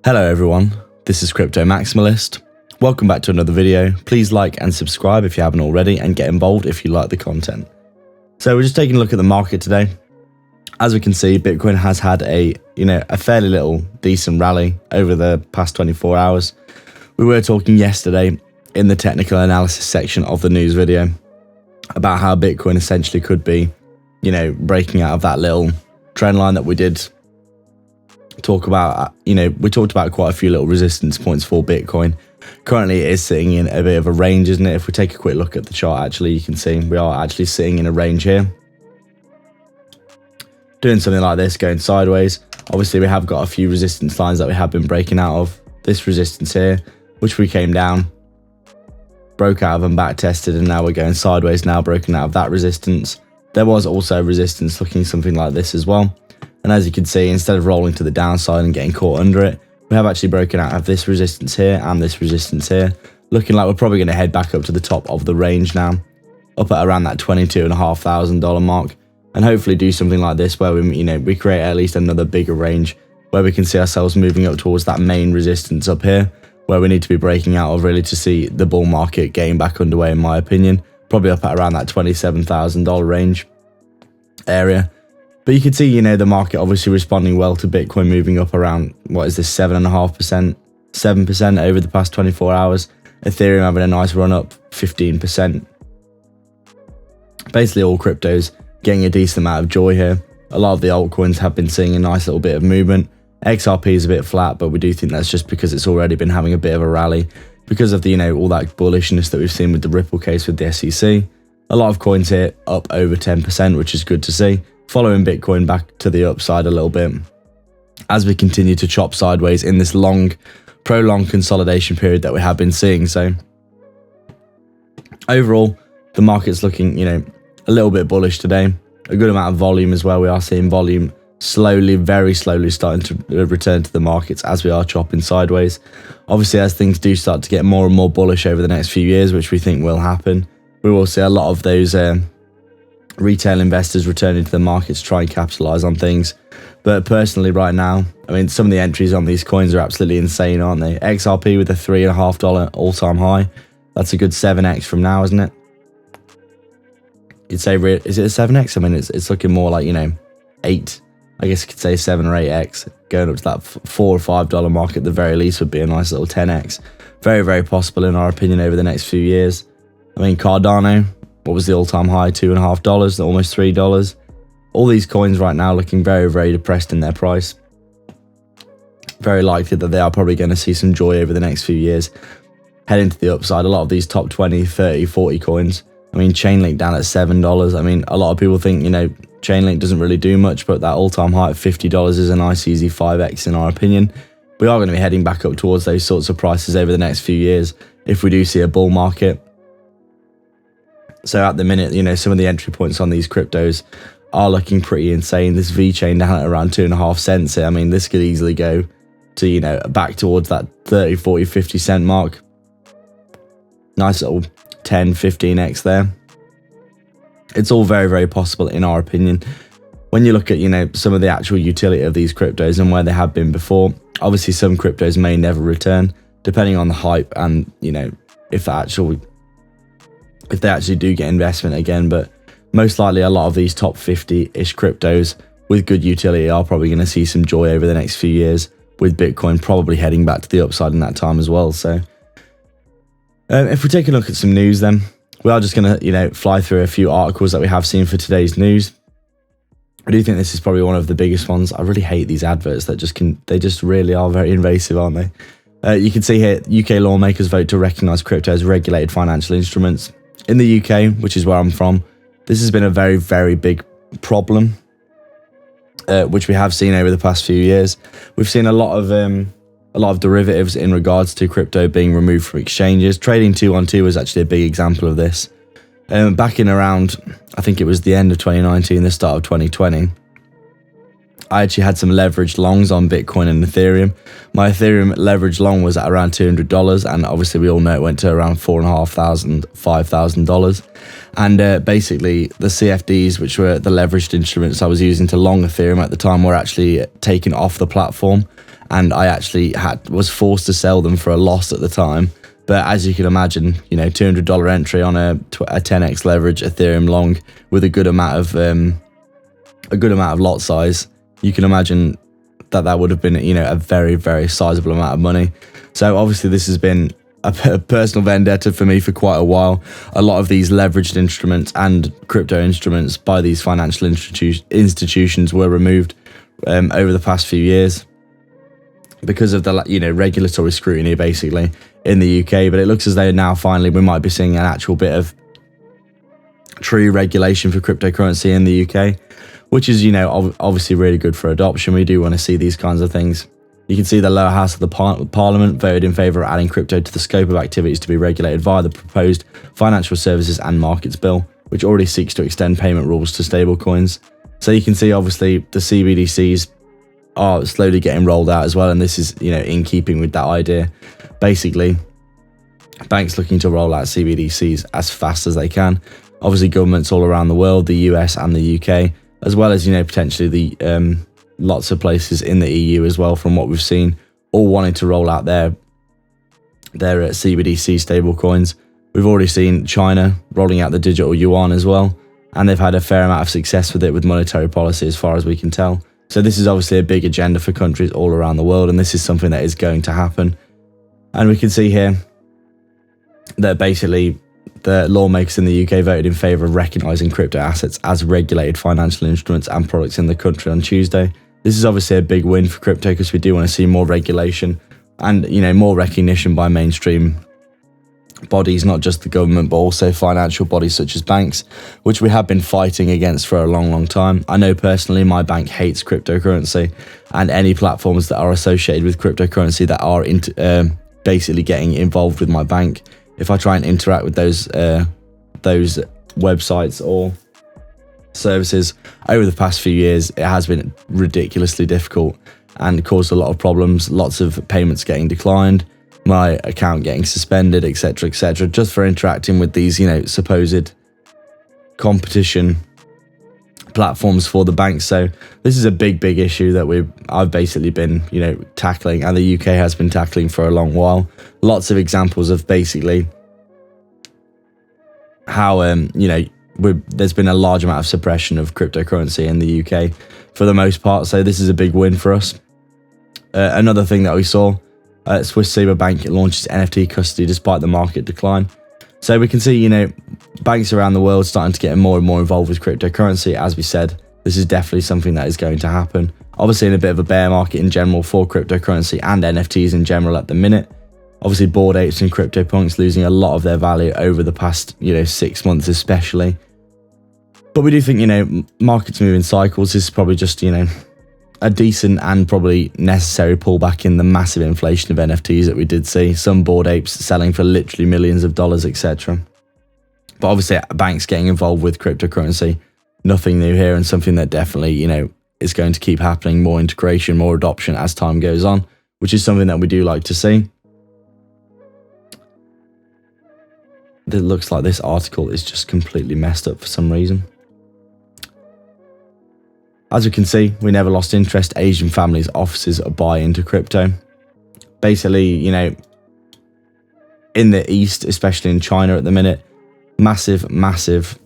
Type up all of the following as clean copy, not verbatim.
Hello everyone, this is Crypto Maximalist. Welcome back to another video. Please like and subscribe if you haven't already, and get involved if you like the content. So we're just taking a look at the market today. As we can see, Bitcoin has had a fairly little decent rally over the past 24 hours. We were talking yesterday in the technical analysis section of the news video about how Bitcoin essentially could be, breaking out of that little trend line that we did talk about. We talked about quite a few little resistance points for Bitcoin. Currently it is sitting in a bit of a range, isn't it? If we take a quick look at the chart, actually, you can see we are actually sitting in a range here, doing something like this, going sideways. Obviously we have got a few resistance lines that we have been breaking out of. This resistance here, which we came down, broke out of and back tested, and now we're going sideways now, broken out of that resistance. There was also resistance looking something like this as well, and as you can see, instead of rolling to the downside and getting caught under it, we have actually broken out of this resistance here and this resistance here, looking like we're probably going to head back up to the top of the range now, up at around that $22,500 mark, and hopefully do something like this where we create at least another bigger range where we can see ourselves moving up towards that main resistance up here, where we need to be breaking out of really to see the bull market getting back underway, in my opinion. Probably up at around that $27,000 range area. But you can see, the market obviously responding well to Bitcoin moving up around, 7.5%, 7% over the past 24 hours. Ethereum having a nice run up, 15%. Basically all cryptos getting a decent amount of joy here. A lot of the altcoins have been seeing a nice little bit of movement. XRP is a bit flat, but we do think that's just because it's already been having a bit of a rally because of the, all that bullishness that we've seen with the Ripple case with the SEC. A lot of coins here up over 10%, which is good to see, following Bitcoin back to the upside a little bit as we continue to chop sideways in this prolonged consolidation period that we have been seeing. So overall, the market's looking, a little bit bullish today. A good amount of volume as well. We are seeing volume slowly, very slowly starting to return to the markets as we are chopping sideways. Obviously, as things do start to get more and more bullish over the next few years, which we think will happen, we will see a lot of those retail investors returning to the markets to try and capitalize on things. But personally right now, some of the entries on these coins are absolutely insane, aren't they? XRP with a $3.50 all-time high. That's a good 7x from now, isn't it? You'd say, is it a 7x? It's looking more like, 8. I guess you could say 7 or 8x. Going up to that $4 or $5 mark at the very least would be a nice little 10x. Very, very possible in our opinion over the next few years. Cardano, what was the all-time high? $2.50, almost $3. All these coins right now looking very, very depressed in their price. Very likely that they are probably going to see some joy over the next few years, heading to the upside. A lot of these top 20, 30, 40 coins. Chainlink down at $7. A lot of people think, Chainlink doesn't really do much, but that all-time high at $50 is a nice easy 5x in our opinion. We are going to be heading back up towards those sorts of prices over the next few years if we do see a bull market. So at the minute, some of the entry points on these cryptos are looking pretty insane. This VeChain down at around 2.5 cents here. This could easily go to, back towards that 30, 40, 50 cent mark. Nice little 10, 15x there. It's all very, very possible in our opinion. When you look at, some of the actual utility of these cryptos and where they have been before, obviously some cryptos may never return, depending on the hype and, if they actually do get investment again. But most likely a lot of these top 50-ish cryptos with good utility are probably going to see some joy over the next few years, with Bitcoin probably heading back to the upside in that time as well. So if we take a look at some news then, we are just going to, fly through a few articles that we have seen for today's news. I do think this is probably one of the biggest ones. I really hate these adverts that they just really are very invasive, aren't they? You can see here, UK lawmakers vote to recognise crypto as regulated financial instruments. In the UK, which is where I'm from, this has been a very, very big problem, which we have seen over the past few years. We've seen a lot of derivatives in regards to crypto being removed from exchanges. Trading 2-on-2 was actually a big example of this. Back in around, I think it was the end of 2019, the start of 2020, I actually had some leveraged longs on Bitcoin and Ethereum. My Ethereum leverage long was at around $200, and obviously we all know it went to around $4,500, $5,000. And basically the CFDs, which were the leveraged instruments I was using to long Ethereum at the time, were actually taken off the platform, and I actually was forced to sell them for a loss at the time. But as you can imagine, you know, $200 entry on a 10x leverage Ethereum long with a good amount of lot size, you can imagine that would have been, you know, a very, very sizable amount of money. So obviously this has been a personal vendetta for me for quite a while. A lot of these leveraged instruments and crypto instruments by these financial institutions were removed over the past few years because of the, you know, regulatory scrutiny basically in the UK. But it looks as though now finally we might be seeing an actual bit of true regulation for cryptocurrency in the UK, which is, you know, obviously really good for adoption. We do want to see these kinds of things. You can see the lower house of the Parliament voted in favour of adding crypto to the scope of activities to be regulated via the proposed Financial Services and Markets Bill, which already seeks to extend payment rules to stablecoins. So you can see obviously the CBDCs are slowly getting rolled out as well, and this is, you know, in keeping with that idea. Basically, banks looking to roll out CBDCs as fast as they can. Obviously, governments all around the world, the US and the UK, as well as, you know, potentially the lots of places in the EU as well, from what we've seen, all wanting to roll out their CBDC stablecoins. We've already seen China rolling out the digital yuan as well, and they've had a fair amount of success with it with monetary policy as far as we can tell. So this is obviously a big agenda for countries all around the world, and this is something that is going to happen. And we can see here that basically the lawmakers in the UK voted in favour of recognising crypto assets as regulated financial instruments and products in the country on Tuesday. This is obviously a big win for crypto because we do want to see more regulation and, you know, more recognition by mainstream bodies, not just the government, but also financial bodies such as banks, which we have been fighting against for a long, long time. I know personally my bank hates cryptocurrency, and any platforms that are associated with cryptocurrency that are basically getting involved with my bank, if I try and interact with those websites or services over the past few years, it has been ridiculously difficult and caused a lot of problems, lots of payments getting declined, my account getting suspended, etc., etc., just for interacting with these, you know, supposed competition platforms for the banks. So this is a big issue that I've basically been, you know, tackling, and the UK has been tackling for a long while. Lots of examples of basically how you know, there's been a large amount of suppression of cryptocurrency in the UK for the most part. So this is a big win for us. Another thing that we saw, Swiss Saber Bank launches NFT custody despite the market decline. So we can see, you know, banks around the world starting to get more and more involved with cryptocurrency. As we said, this is definitely something that is going to happen. Obviously in a bit of a bear market in general for cryptocurrency and NFTs in general at the minute. Obviously Bored Apes and CryptoPunks losing a lot of their value over the past, you know, 6 months especially. But we do think, you know, markets move in cycles. This is probably just, you know, a decent and probably necessary pullback in the massive inflation of NFTs that we did see. Some Bored Apes selling for literally millions of dollars, etc. But obviously banks getting involved with cryptocurrency, nothing new here, and something that definitely, you know, is going to keep happening. More integration, more adoption as time goes on, which is something that we do like to see. It looks like this article is just completely messed up for some reason. As we can see, we never lost interest. Asian families' offices buy into crypto. Basically, you know, in the East, especially in China at the minute, massive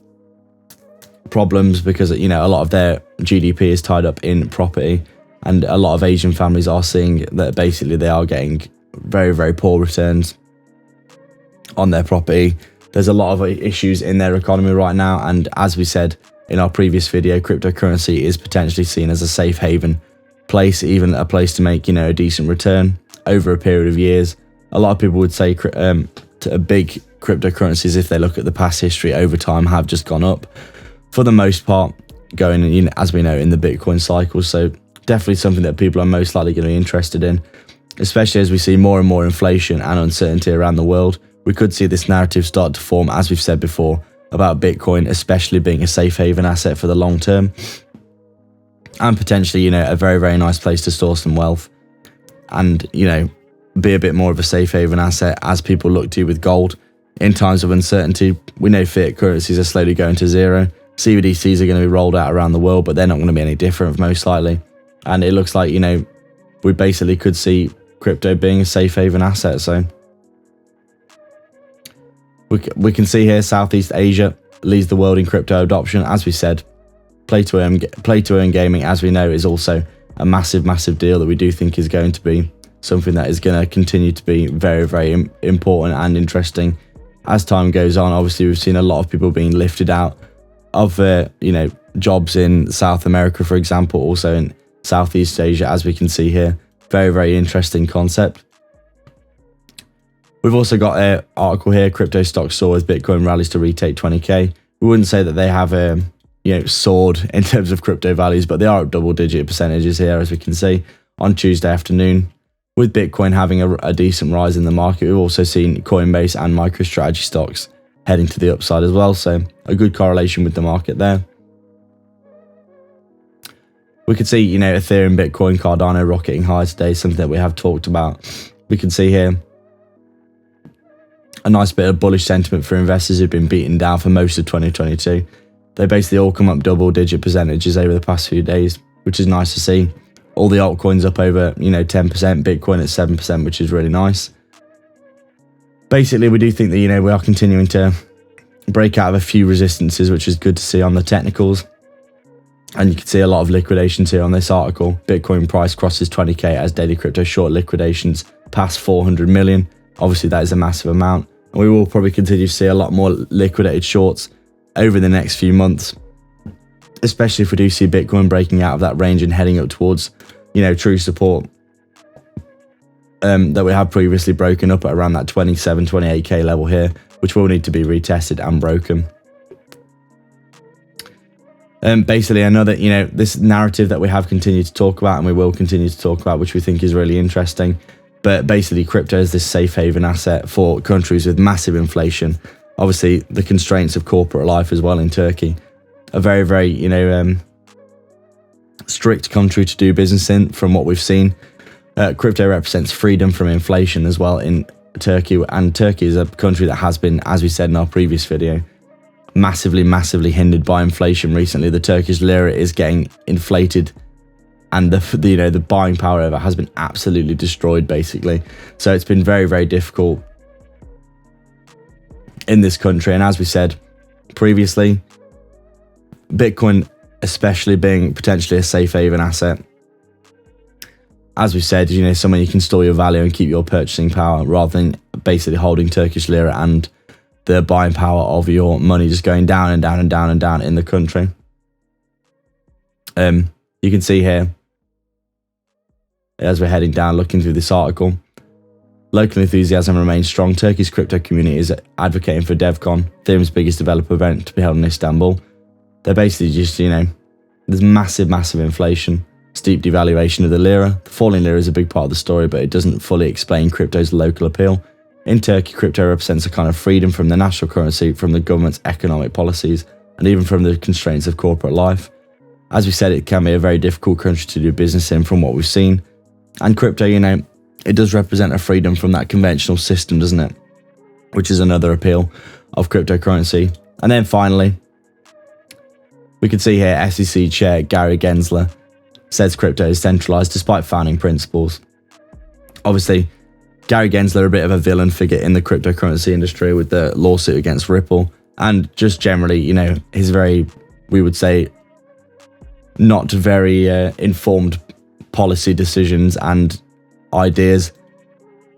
problems because, you know, a lot of their GDP is tied up in property, and a lot of Asian families are seeing that basically they are getting very poor returns on their property. There's a lot of issues in their economy right now, and as we said in our previous video, cryptocurrency is potentially seen as a safe haven place, even a place to make, you know, a decent return over a period of years. A lot of people would say big cryptocurrencies, if they look at the past history over time, have just gone up for the most part, going, you know, as we know, in the Bitcoin cycle. So definitely something that people are most likely going to be interested in, especially as we see more and more inflation and uncertainty around the world. We could see this narrative start to form, as we've said before, about Bitcoin especially being a safe haven asset for the long term. and potentially, a very, very nice place to store some wealth and, be a bit more of a safe haven asset as people look to with gold. In times of uncertainty, we know fiat currencies are slowly going to zero. CBDCs are going to be rolled out around the world, but they're not going to be any different most likely. And it looks like, we basically could see crypto being a safe haven asset. So we can see here Southeast Asia leads the world in crypto adoption. As we said, play to earn gaming, as we know, is also a massive, massive deal that we do think is going to be something that is going to continue to be very, very important and interesting as time goes on. Obviously, we've seen a lot of people being lifted out of jobs in South America, for example, also in Southeast Asia, as we can see here. Very, very interesting concept. We've also got an article here, crypto stocks soar as Bitcoin rallies to retake 20k. We wouldn't say that they have soared in terms of crypto values, but they are at double-digit percentages here, as we can see, on Tuesday afternoon. With Bitcoin having a decent rise in the market, we've also seen Coinbase and MicroStrategy stocks heading to the upside as well, so a good correlation with the market there. We could see, Ethereum, Bitcoin, Cardano rocketing high today, something that we have talked about. We can see here a nice bit of bullish sentiment for investors who've been beaten down for most of 2022. They basically all come up double-digit percentages over the past few days, which is nice to see. All the altcoins up over, 10%, Bitcoin at 7%, which is really nice. Basically, we do think that, we are continuing to break out of a few resistances, which is good to see on the technicals. And you can see a lot of liquidations here on this article. Bitcoin price crosses 20k as daily crypto short liquidations pass 400 million. Obviously, that is a massive amount. And we will probably continue to see a lot more liquidated shorts over the next few months, especially if we do see Bitcoin breaking out of that range and heading up towards, true support that we have previously broken up at around that 27, 28k level here, which will need to be retested and broken. Basically, another, this narrative that we have continued to talk about and we will continue to talk about, which we think is really interesting. But basically, crypto is this safe haven asset for countries with massive inflation. Obviously, the constraints of corporate life as well in Turkey. A very, very, strict country to do business in from what we've seen. Crypto represents freedom from inflation as well in Turkey. And Turkey is a country that has been, as we said in our previous video, massively, massively hindered by inflation recently. The Turkish lira is getting inflated and the buying power of it has been absolutely destroyed, basically. So it's been very, very difficult in this country. And as we said previously, Bitcoin especially being potentially a safe haven asset. As we said, somewhere you can store your value and keep your purchasing power rather than basically holding Turkish lira and the buying power of your money just going down and down and down and down in the country. You can see here, as we're heading down, looking through this article, local enthusiasm remains strong. Turkey's crypto community is advocating for DevCon, Ethereum's biggest developer event, to be held in Istanbul. They're basically just, there's massive, massive inflation, steep devaluation of the lira. The falling lira is a big part of the story, but it doesn't fully explain crypto's local appeal. In Turkey, crypto represents a kind of freedom from the national currency, from the government's economic policies, and even from the constraints of corporate life. As we said, it can be a very difficult country to do business in from what we've seen. And crypto, it does represent a freedom from that conventional system, doesn't it? Which is another appeal of cryptocurrency. And then finally, we can see here SEC Chair Gary Gensler says crypto is centralized despite founding principles. Obviously, Gary Gensler, a bit of a villain figure in the cryptocurrency industry with the lawsuit against Ripple, and just generally, his very, we would say, not very informed policy decisions and ideas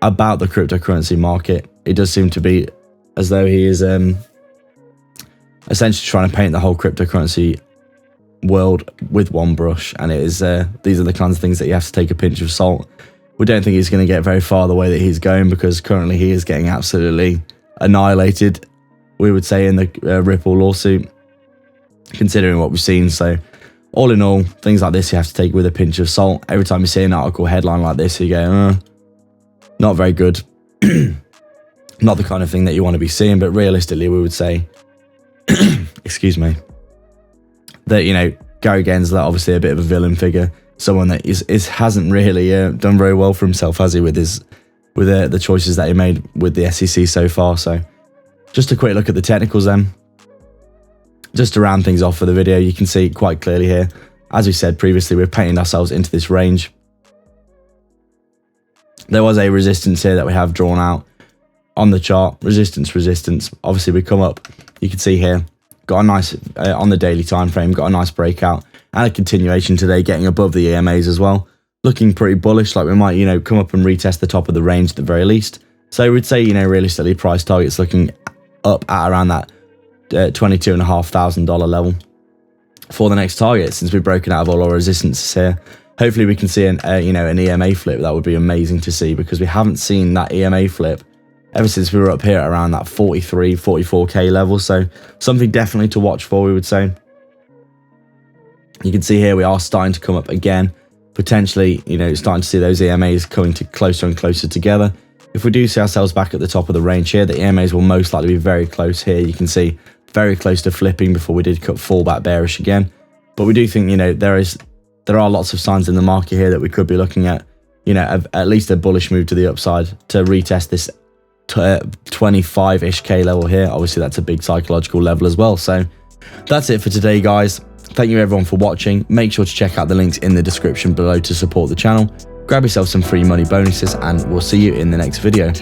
about the cryptocurrency market. It does seem to be as though he is essentially trying to paint the whole cryptocurrency world with one brush, and it is these are the kinds of things that you have to take a pinch of salt. We don't think he's going to get very far the way that he's going, because currently he is getting absolutely annihilated, we would say, in the Ripple lawsuit, considering what we've seen. So all in all, things like this you have to take with a pinch of salt. Every time you see an article headline like this, you go, not very good. Not the kind of thing that you want to be seeing, but realistically we would say, excuse me, that, Gary Gensler, obviously a bit of a villain figure, someone that hasn't really done very well for himself, has he, with the choices that he made with the SEC so far. So just a quick look at the technicals then. Just to round things off for the video, you can see quite clearly here, as we said previously, we're painting ourselves into this range. There was a resistance here that we have drawn out on the chart. Resistance. Obviously, we come up. You can see here, got a nice, on the daily time frame, got a nice breakout and a continuation today, getting above the EMAs as well. Looking pretty bullish, like we might, come up and retest the top of the range at the very least. So we'd say, realistically, price targets looking up at around that $22,500 level for the next target, since we've broken out of all our resistances here. Hopefully we can see an EMA flip. That would be amazing to see, because we haven't seen that EMA flip ever since we were up here around that 43, 44k level. So something definitely to watch for, we would say. You can see here we are starting to come up again, potentially, starting to see those EMAs coming to closer and closer together. If we do see ourselves back at the top of the range here, the EMAs will most likely be very close here. You can see very close to flipping before we did fall back bearish again. But we do think, there are lots of signs in the market here that we could be looking at, at least a bullish move to the upside to retest this 25-ish K level here. Obviously, that's a big psychological level as well. So that's it for today, guys. Thank you everyone for watching. Make sure to check out the links in the description below to support the channel. Grab yourself some free money bonuses, and we'll see you in the next video.